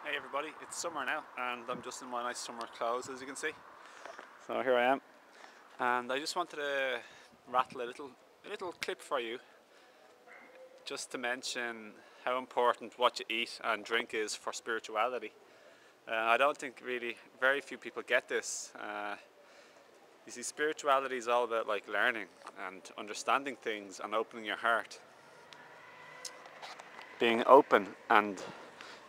Hey everybody, it's summer now and I'm just in my nice summer clothes, as you can see. So here I am, and I just wanted to rattle a little clip for you just to mention how important what you eat and drink is for spirituality. I don't think really very few people get this. You see, spirituality is all about like learning and understanding things and opening your heart, being open. And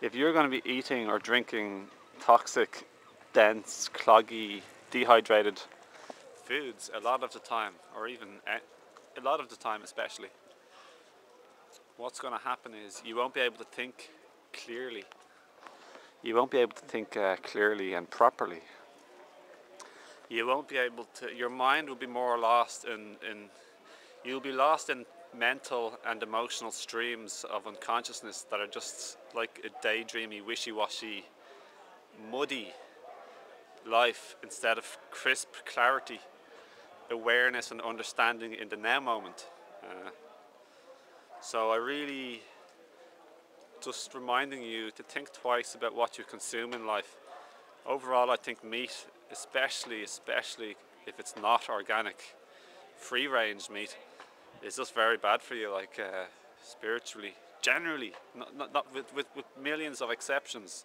if you're going to be eating or drinking toxic, dense, cloggy, dehydrated foods a lot of the time, or even a lot of the time especially, what's going to happen is you won't be able to think clearly. You won't be able to think clearly and properly. You won't be able to, your mind will be more lost you'll be lost in mental and emotional streams of unconsciousness that are just like a daydreamy, wishy-washy, muddy life instead of crisp clarity, awareness and understanding in the now moment. So I really just reminding you to think twice about what you consume in life. Overall, I think meat, especially if it's not organic, free-range meat, is just very bad for you, like spiritually, generally, not with millions of exceptions.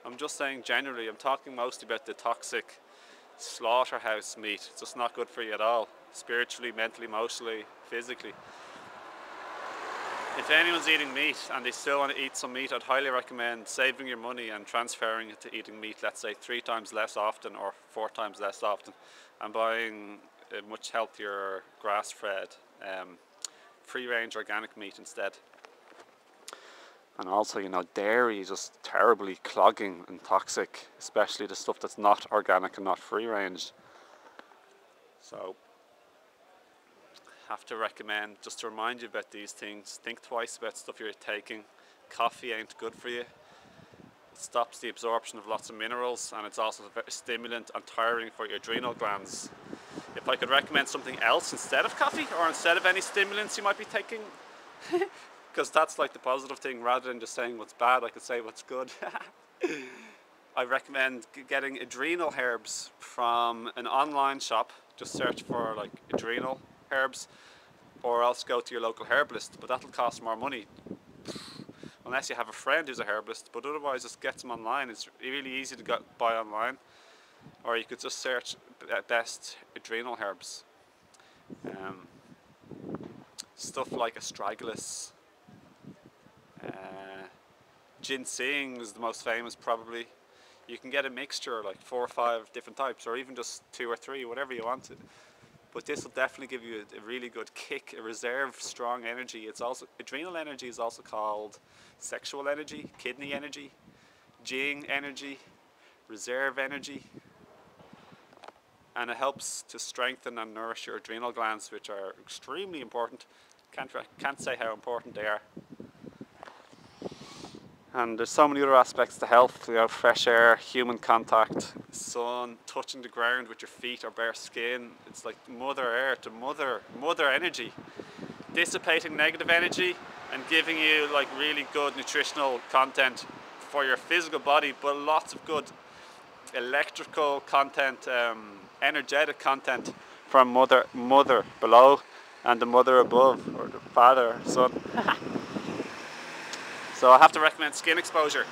I'm just saying generally. I'm talking mostly about the toxic slaughterhouse meat. It's just not good for you at all, spiritually, mentally, emotionally, physically. If anyone's eating meat and they still want to eat some meat, I'd highly recommend saving your money and transferring it to eating meat, let's say 3 times less often or 4 times less often, and buying a much healthier grass-fed, free-range organic meat instead. And also, you know, dairy is just terribly clogging and toxic, especially the stuff that's not organic and not free-range. So have to recommend, just to remind you about these things, think twice about stuff you're taking. Coffee ain't good for you. It stops the absorption of lots of minerals, and it's also very stimulant and tiring for your adrenal glands. If I could recommend something else instead of coffee, or instead of any stimulants you might be taking, because that's like the positive thing, rather than just saying what's bad, I could say what's good. I recommend getting adrenal herbs from an online shop. Just search for like adrenal herbs, or else go to your local herbalist, but that'll cost more money unless you have a friend who's a herbalist. But otherwise, just get them online. It's really easy to buy online, or you could just search best adrenal herbs. Stuff like astragalus, ginseng is the most famous probably. You can get a mixture, like 4 or 5 different types, or even just 2 or 3, whatever you want to. But this will definitely give you a really good kick, a reserve strong energy. It's also, adrenal energy is also called sexual energy, kidney energy, jing energy, reserve energy. And it helps to strengthen and nourish your adrenal glands, which are extremely important. Can't say how important they are. And there's so many other aspects to health, you know, fresh air, human contact, sun, touching the ground with your feet or bare skin. It's like Mother Earth, mother energy, dissipating negative energy and giving you like really good nutritional content for your physical body, but lots of good electrical content, energetic content from mother below and the mother above, or the father, son. So I have to recommend skin exposure.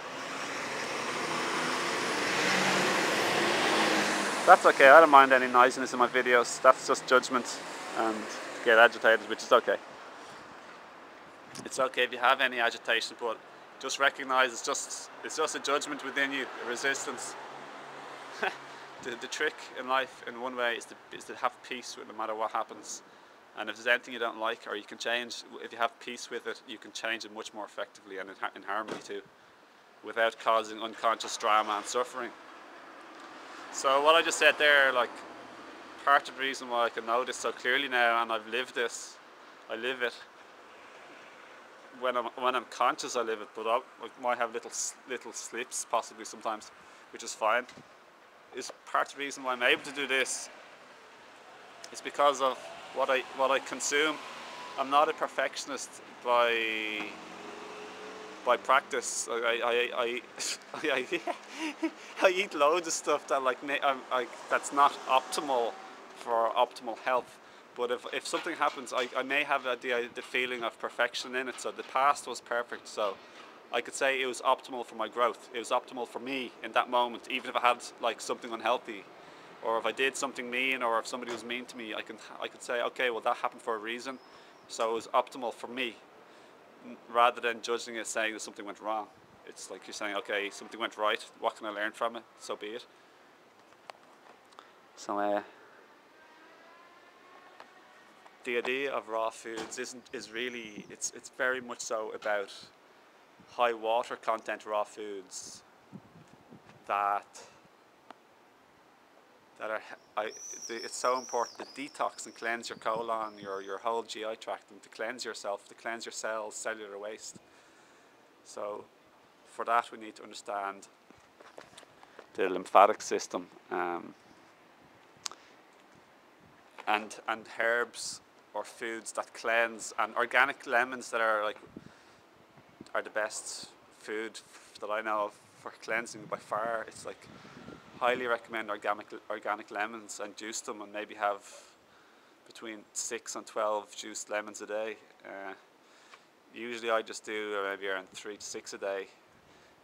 That's okay, I don't mind any noisiness in my videos. That's just judgment and get agitated, which is okay. It's okay if you have any agitation, but just recognize it's just a judgment within you, a resistance. The trick in life, in one way, is to have peace with no matter what happens. And if there's anything you don't like, or you can change, if you have peace with it, you can change it much more effectively and in harmony too, without causing unconscious drama and suffering. So what I just said there, like, part of the reason why I can know this so clearly now, and I've lived this, I live it. When I'm conscious, I live it, but I might have little slips possibly sometimes, which is fine. Is part of the reason why I'm able to do this. It's because of what I consume. I'm not a perfectionist by by practice, I eat loads of stuff that that's not optimal for optimal health. But if something happens, I may have the feeling of perfection in it. So the past was perfect. So I could say it was optimal for my growth. It was optimal for me in that moment, even if I had like something unhealthy, or if I did something mean, or if somebody was mean to me. I could say, okay, well that happened for a reason. So it was optimal for me, rather than judging it, saying that something went wrong. It's like you're saying, okay, something went right. What can I learn from it? So be it. So the idea of raw foods is really, it's very much so about high water content raw foods that it's so important to detox and cleanse your colon, your whole GI tract, and to cleanse yourself, to cleanse your cells, cellular waste. So for that we need to understand the lymphatic system, and herbs or foods that cleanse, and organic lemons that are the best food that I know of for cleansing by far. It's like, highly recommend organic lemons, and juice them, and maybe have between 6 and 12 juiced lemons a day. Usually I just do maybe around 3 to 6 a day,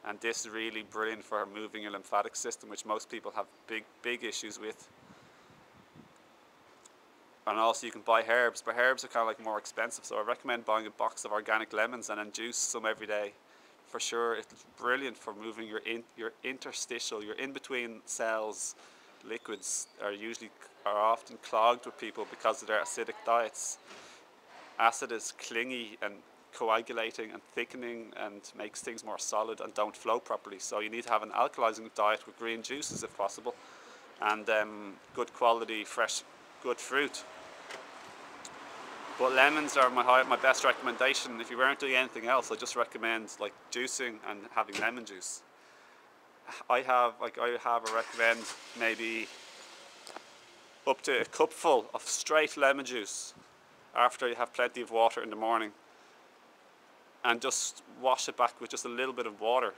and this is really brilliant for moving your lymphatic system, which most people have big issues with. And also you can buy herbs, but herbs are kind of like more expensive, so I recommend buying a box of organic lemons and then juice some every day. For sure, it's brilliant for moving your interstitial, your in-between cells. Liquids are often clogged with people because of their acidic diets. Acid is clingy and coagulating and thickening and makes things more solid and don't flow properly. So you need to have an alkalizing diet with green juices if possible, and good quality, fresh, good fruit. But lemons are my best recommendation. If you weren't doing anything else, I just recommend like juicing and having lemon juice. I recommend maybe up to a cupful of straight lemon juice after you have plenty of water in the morning, and just wash it back with just a little bit of water.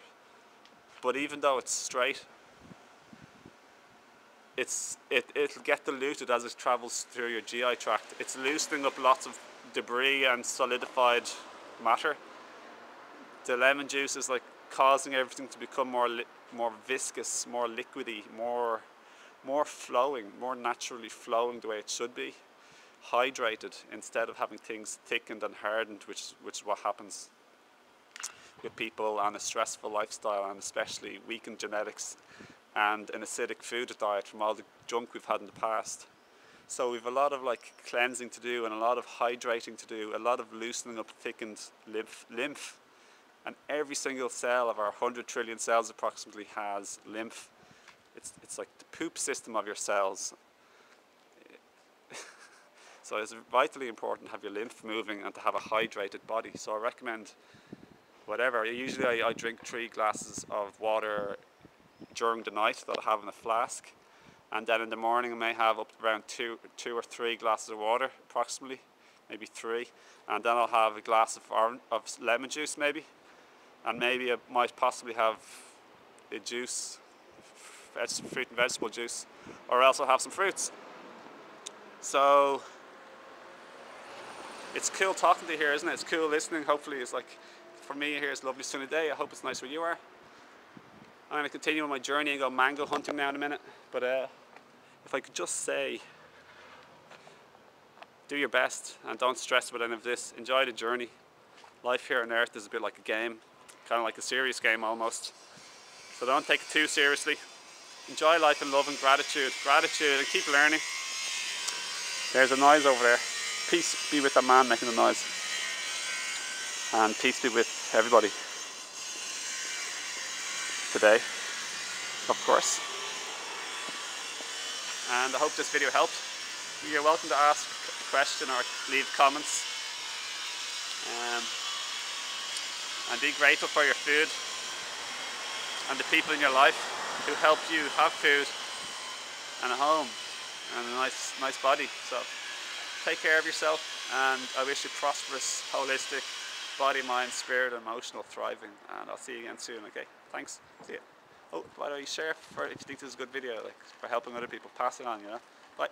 But even though it's straight, it'll get diluted as it travels through your GI tract. It's loosening up lots of debris and solidified matter. The lemon juice is like causing everything to become more viscous, more liquidy, more flowing, more naturally flowing the way it should be, hydrated, instead of having things thickened and hardened, which is what happens with people on a stressful lifestyle, and especially weakened genetics and an acidic food diet from all the junk we've had in the past. So we've a lot of like cleansing to do, and a lot of hydrating to do, a lot of loosening up thickened lymph. And every single cell of our 100 trillion cells approximately has lymph. It's like the poop system of your cells. So it's vitally important to have your lymph moving and to have a hydrated body. So I recommend whatever. Usually I drink 3 glasses of water during the night that I have in a flask, and then in the morning I may have up to around 2 or 3 glasses of water, approximately, maybe 3, and then I'll have a glass of lemon juice maybe, and maybe I might possibly have a juice, fruit and vegetable juice, or else I'll have some fruits. So it's cool talking to you here, isn't it? It's cool listening. Hopefully it's like, for me here it's a lovely sunny day. I hope it's nice where you are. I'm going to continue on my journey and go mango hunting now in a minute, but if I could just say, do your best and don't stress about any of this. Enjoy the journey. Life here on earth is a bit like a game, kind of like a serious game almost. So don't take it too seriously. Enjoy life in love and gratitude, and keep learning. There's a noise over there. Peace be with the man making the noise, and peace be with everybody today, of course. And I hope this video helped. You're welcome to ask a question or leave comments, and be grateful for your food and the people in your life who help you have food and a home and a nice body. So take care of yourself, and I wish you prosperous, holistic, body, mind, spirit, emotional thriving. And I'll see you again soon. Okay, thanks. See you. Oh, by the way, share if you think this is a good video, like for helping other people. Pass it on, you know. Bye.